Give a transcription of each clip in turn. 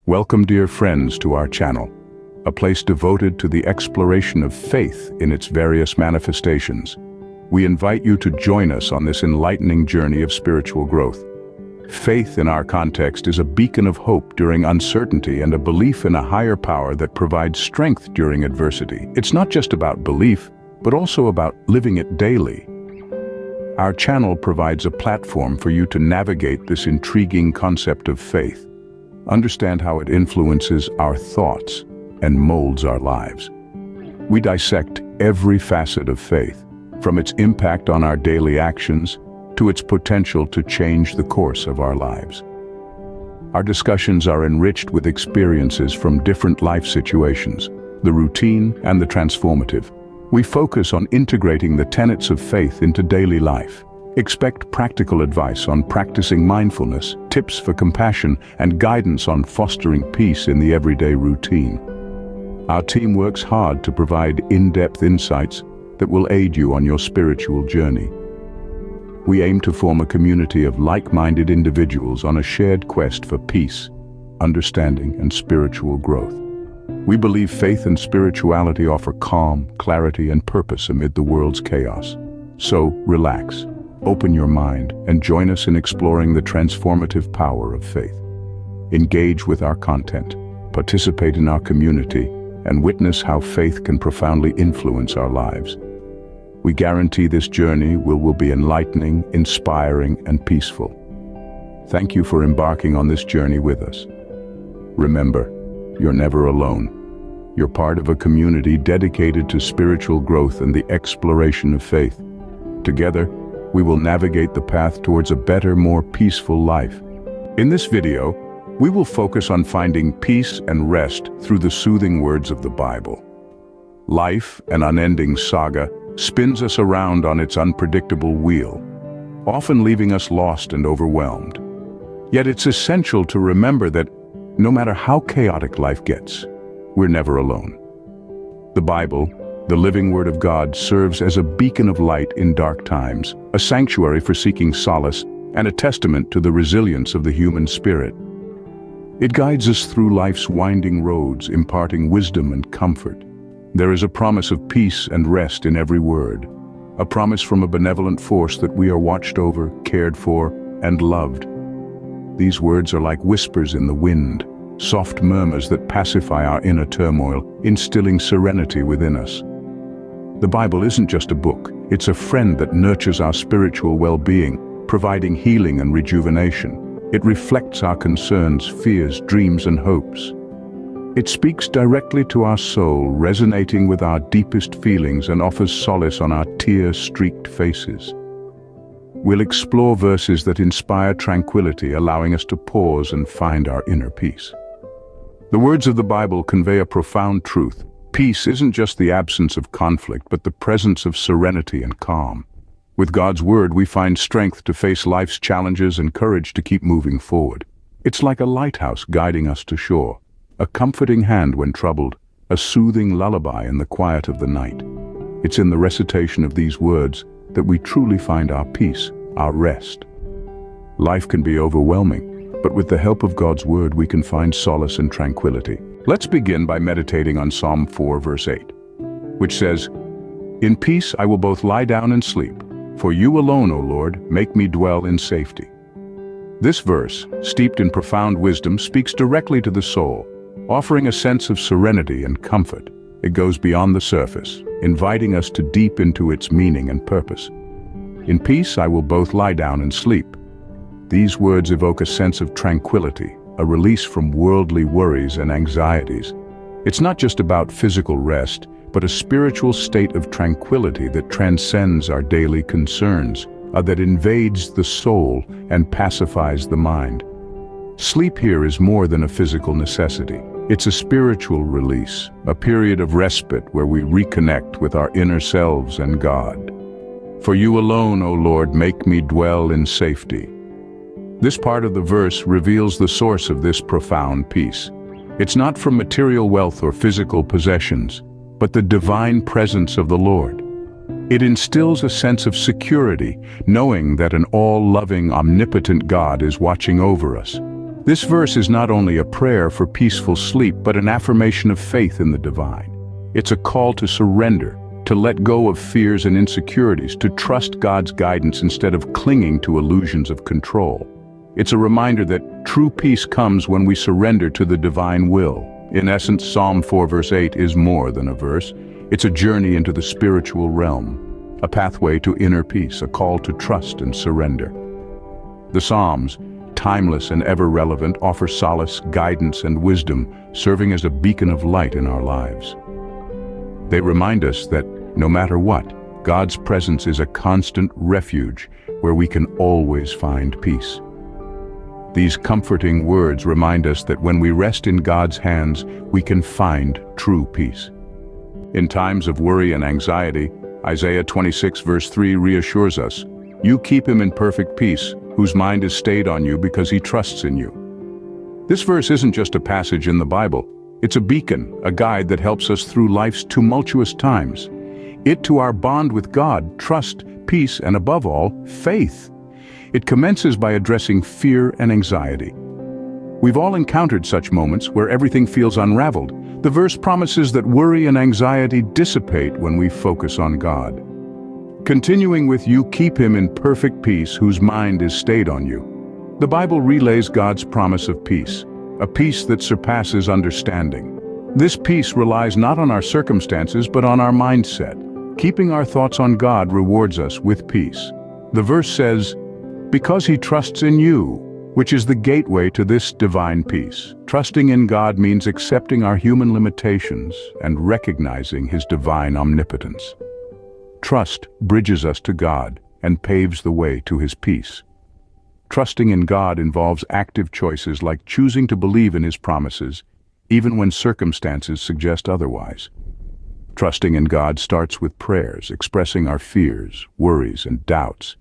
Welcome, dear friends, to our channel, a place devoted to the exploration of faith in its various manifestations. We invite you to join us on this enlightening journey of spiritual growth. Faith in our context is a beacon of hope during uncertainty and a belief in a higher power that provides strength during adversity. It's not just about belief, but also about living it daily. Our channel provides a platform for you to navigate this intriguing concept of faith, understand how it influences our thoughts and molds our lives. We dissect every facet of faith, from its impact on our daily actions to its potential to change the course of our lives. Our discussions are enriched with experiences from different life situations, the routine and the transformative. We focus on integrating the tenets of faith into daily life. Expect practical advice on practicing mindfulness, tips for compassion, and guidance on fostering peace in the everyday routine. Our team works hard to provide in-depth insights that will aid you on your spiritual journey. We aim to form a community of like-minded individuals on a shared quest for peace, understanding, and spiritual growth. We believe faith and spirituality offer calm, clarity, and purpose amid the world's chaos. So, relax. Open your mind and join us in exploring the transformative power of faith. Engage with our content, participate in our community, and witness how faith can profoundly influence our lives. We guarantee this journey will be enlightening, inspiring, and peaceful. Thank you for embarking on this journey with us. Remember, you're never alone. You're part of a community dedicated to spiritual growth and the exploration of faith. Together, we will navigate the path towards a better, more peaceful life. In this video, we will focus on finding peace and rest through the soothing words of the Bible. Life, an unending saga, spins us around on its unpredictable wheel, often leaving us lost and overwhelmed. Yet it's essential to remember that no matter how chaotic life gets, we're never alone. The Bible, the living Word of God, serves as a beacon of light in dark times, a sanctuary for seeking solace, and a testament to the resilience of the human spirit. It guides us through life's winding roads, imparting wisdom and comfort. There is a promise of peace and rest in every word, a promise from a benevolent force that we are watched over, cared for, and loved. These words are like whispers in the wind, soft murmurs that pacify our inner turmoil, instilling serenity within us. The Bible isn't just a book, it's a friend that nurtures our spiritual well-being, providing healing and rejuvenation. It reflects our concerns, fears, dreams, and hopes. It speaks directly to our soul, resonating with our deepest feelings, and offers solace on our tear-streaked faces. We'll explore verses that inspire tranquility, allowing us to pause and find our inner peace. The words of the Bible convey a profound truth. Peace isn't just the absence of conflict, but the presence of serenity and calm. With God's Word, we find strength to face life's challenges and courage to keep moving forward. It's like a lighthouse guiding us to shore, a comforting hand when troubled, a soothing lullaby in the quiet of the night. It's in the recitation of these words that we truly find our peace, our rest. Life can be overwhelming, but with the help of God's Word, we can find solace and tranquility. Let's begin by meditating on Psalm 4, verse 8, which says, "In peace I will both lie down and sleep, for you alone, O Lord, make me dwell in safety." This verse, steeped in profound wisdom, speaks directly to the soul, offering a sense of serenity and comfort. It goes beyond the surface, inviting us to deep into its meaning and purpose. In peace I will both lie down and sleep. These words evoke a sense of tranquility, a release from worldly worries and anxieties. It's not just about physical rest, but a spiritual state of tranquility that transcends our daily concerns, that invades the soul and pacifies the mind. Sleep here is more than a physical necessity. It's a spiritual release, a period of respite where we reconnect with our inner selves and God. "For you alone, O Lord, make me dwell in safety." This part of the verse reveals the source of this profound peace. It's not from material wealth or physical possessions, but the divine presence of the Lord. It instills a sense of security, knowing that an all-loving, omnipotent God is watching over us. This verse is not only a prayer for peaceful sleep, but an affirmation of faith in the divine. It's a call to surrender, to let go of fears and insecurities, to trust God's guidance instead of clinging to illusions of control. It's a reminder that true peace comes when we surrender to the divine will. In essence, Psalm 4 verse 8 is more than a verse. It's a journey into the spiritual realm, a pathway to inner peace, a call to trust and surrender. The Psalms, timeless and ever relevant, offer solace, guidance, and wisdom, serving as a beacon of light in our lives. They remind us that no matter what, God's presence is a constant refuge where we can always find peace. These comforting words remind us that when we rest in God's hands, we can find true peace. In times of worry and anxiety, Isaiah 26 verse 3 reassures us, "You keep him in perfect peace, whose mind is stayed on you because he trusts in you." This verse isn't just a passage in the Bible. It's a beacon, a guide that helps us through life's tumultuous times. It to our bond with God, trust, peace, and above all, faith. It commences by addressing fear and anxiety. We've all encountered such moments where everything feels unraveled. The verse promises that worry and anxiety dissipate when we focus on God. Continuing with "You keep him in perfect peace, whose mind is stayed on you." The Bible relays God's promise of peace, a peace that surpasses understanding. This peace relies not on our circumstances but on our mindset. Keeping our thoughts on God rewards us with peace. The verse says, "Because he trusts in you," which is the gateway to this divine peace. Trusting in God means accepting our human limitations and recognizing his divine omnipotence. Trust bridges us to God and paves the way to his peace. Trusting in God involves active choices like choosing to believe in his promises, even when circumstances suggest otherwise. Trusting in God starts with prayers, expressing our fears, worries, and doubts.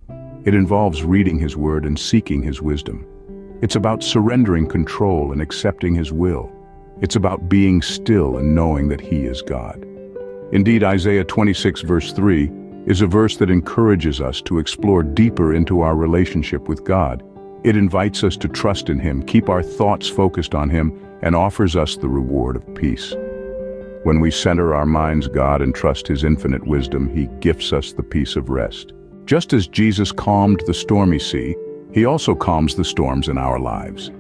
It involves reading his word and seeking his wisdom. It's about surrendering control and accepting his will. It's about being still and knowing that he is God. Indeed, Isaiah 26 verse 3 is a verse that encourages us to explore deeper into our relationship with God. It invites us to trust in him, keep our thoughts focused on him, and offers us the reward of peace. When we center our minds God and trust his infinite wisdom, he gifts us the peace of rest. Just as Jesus calmed the stormy sea, he also calms the storms in our lives.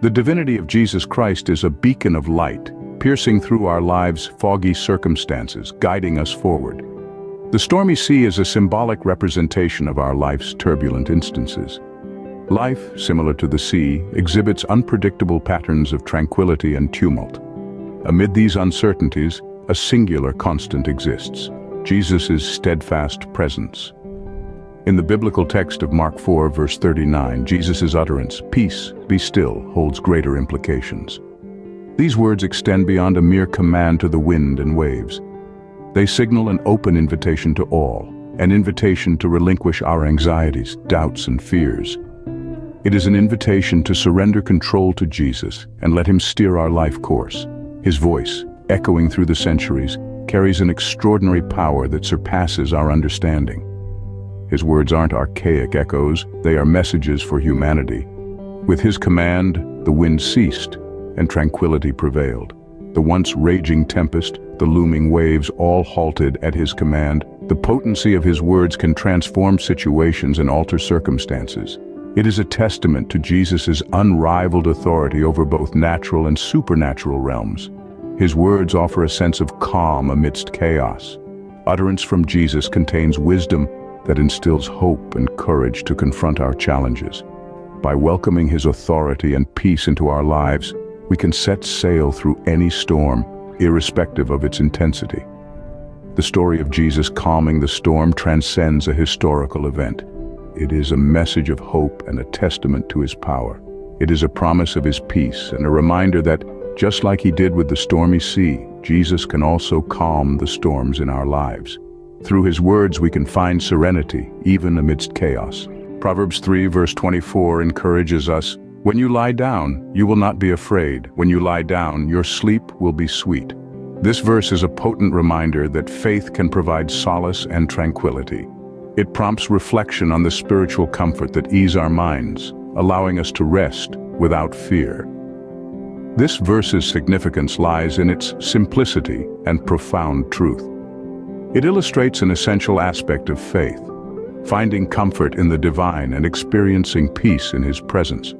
The divinity of Jesus Christ is a beacon of light, piercing through our lives' foggy circumstances, guiding us forward. The stormy sea is a symbolic representation of our life's turbulent instances. Life, similar to the sea, exhibits unpredictable patterns of tranquility and tumult. Amid these uncertainties, a singular constant exists: Jesus' steadfast presence. In the biblical text of Mark 4 verse 39, Jesus' utterance, "Peace, be still," holds greater implications. These words extend beyond a mere command to the wind and waves. They signal an open invitation to all, an invitation to relinquish our anxieties, doubts, and fears. It is an invitation to surrender control to Jesus and let him steer our life course. His voice, echoing through the centuries, carries an extraordinary power that surpasses our understanding. His words aren't archaic echoes, they are messages for humanity. With his command, the wind ceased, and tranquility prevailed. The once raging tempest, the looming waves, all halted at his command. The potency of his words can transform situations and alter circumstances. It is a testament to Jesus' unrivaled authority over both natural and supernatural realms. His words offer a sense of calm amidst chaos. Utterance from Jesus contains wisdom that instills hope and courage to confront our challenges. By welcoming his authority and peace into our lives, we can set sail through any storm, irrespective of its intensity. The story of Jesus calming the storm transcends a historical event. It is a message of hope and a testament to his power. It is a promise of his peace and a reminder that, just like he did with the stormy sea, Jesus can also calm the storms in our lives. Through his words we can find serenity, even amidst chaos. Proverbs 3 verse 24 encourages us, "When you lie down, you will not be afraid. When you lie down, your sleep will be sweet." This verse is a potent reminder that faith can provide solace and tranquility. It prompts reflection on the spiritual comfort that ease our minds, allowing us to rest without fear. This verse's significance lies in its simplicity and profound truth. It illustrates an essential aspect of faith, finding comfort in the divine and experiencing peace in His presence.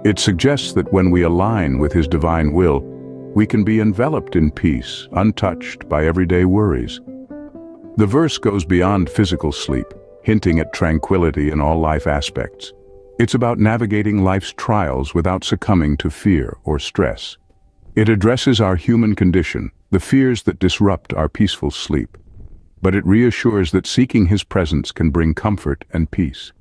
It suggests that when we align with His divine will, we can be enveloped in peace, untouched by everyday worries. The verse goes beyond physical sleep, hinting at tranquility in all life aspects. It's about navigating life's trials without succumbing to fear or stress. It addresses our human condition, the fears that disrupt our peaceful sleep. But it reassures that seeking His presence can bring comfort and peace.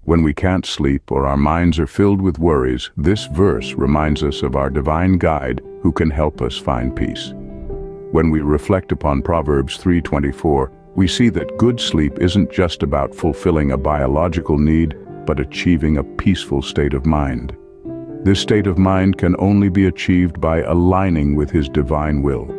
When we can't sleep or our minds are filled with worries, this verse reminds us of our divine guide who can help us find peace. When we reflect upon Proverbs 3:24, we see that good sleep isn't just about fulfilling a biological need, but achieving a peaceful state of mind. This state of mind can only be achieved by aligning with His divine will.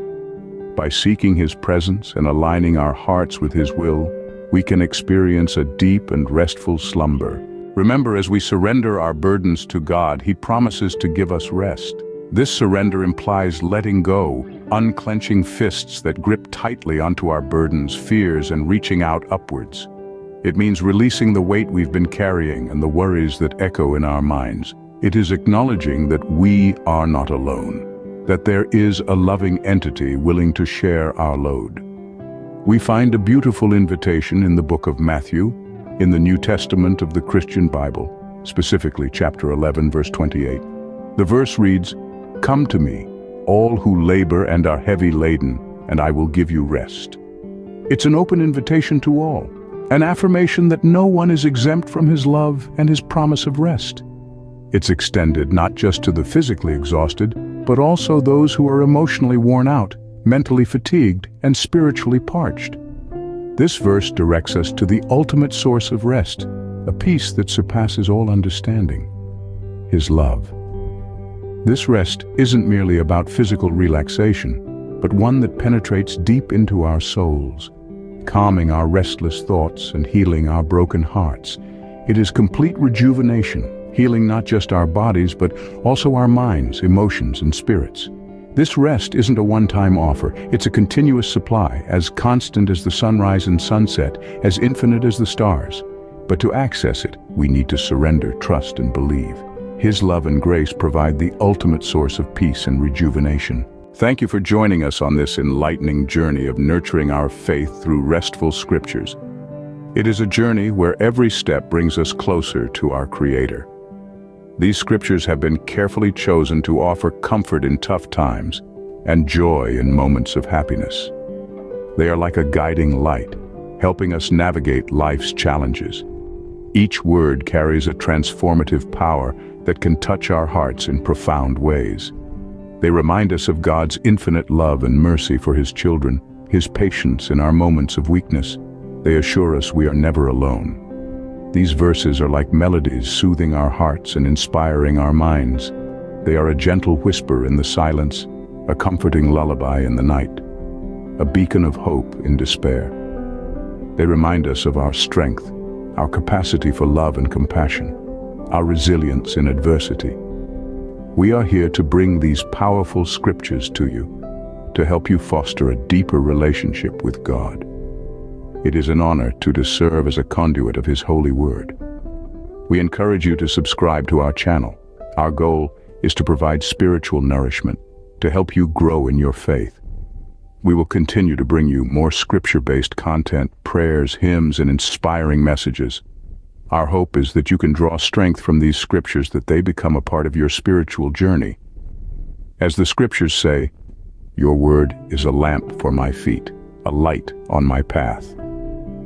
By seeking His presence and aligning our hearts with His will, we can experience a deep and restful slumber. Remember, as we surrender our burdens to God, He promises to give us rest. This surrender implies letting go, unclenching fists that grip tightly onto our burdens, fears, and reaching out upwards. It means releasing the weight we've been carrying and the worries that echo in our minds. It is acknowledging that we are not alone, that there is a loving entity willing to share our load. We find a beautiful invitation in the book of Matthew, in the New Testament of the Christian Bible, specifically chapter 11, verse 28. The verse reads, "Come to me, all who labor and are heavy laden, and I will give you rest." It's an open invitation to all, an affirmation that no one is exempt from His love and His promise of rest. It's extended not just to the physically exhausted, but also those who are emotionally worn out, mentally fatigued, and spiritually parched. This verse directs us to the ultimate source of rest, a peace that surpasses all understanding, His love. This rest isn't merely about physical relaxation, but one that penetrates deep into our souls, calming our restless thoughts and healing our broken hearts. It is complete rejuvenation, healing not just our bodies, but also our minds, emotions, and spirits. This rest isn't a one-time offer, it's a continuous supply, as constant as the sunrise and sunset, as infinite as the stars. But to access it, we need to surrender, trust, and believe. His love and grace provide the ultimate source of peace and rejuvenation. Thank you for joining us on this enlightening journey of nurturing our faith through restful scriptures. It is a journey where every step brings us closer to our Creator. These scriptures have been carefully chosen to offer comfort in tough times and joy in moments of happiness. They are like a guiding light, helping us navigate life's challenges. Each word carries a transformative power that can touch our hearts in profound ways. They remind us of God's infinite love and mercy for His children, His patience in our moments of weakness. They assure us we are never alone. These verses are like melodies soothing our hearts and inspiring our minds. They are a gentle whisper in the silence, a comforting lullaby in the night, a beacon of hope in despair. They remind us of our strength, our capacity for love and compassion, our resilience in adversity. We are here to bring these powerful scriptures to you, to help you foster a deeper relationship with God. It is an honor to serve as a conduit of His holy word. We encourage you to subscribe to our channel. Our goal is to provide spiritual nourishment, to help you grow in your faith. We will continue to bring you more scripture-based content, prayers, hymns, and inspiring messages. Our hope is that you can draw strength from these scriptures, that they become a part of your spiritual journey. As the scriptures say, "Your word is a lamp for my feet, a light on my path."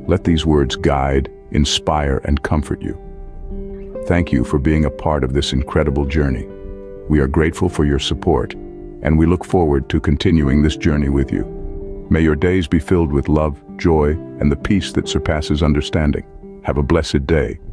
Let these words guide, inspire, and comfort you. Thank you for being a part of this incredible journey. We are grateful for your support, and we look forward to continuing this journey with you. May your days be filled with love, joy, and the peace that surpasses understanding. Have a blessed day.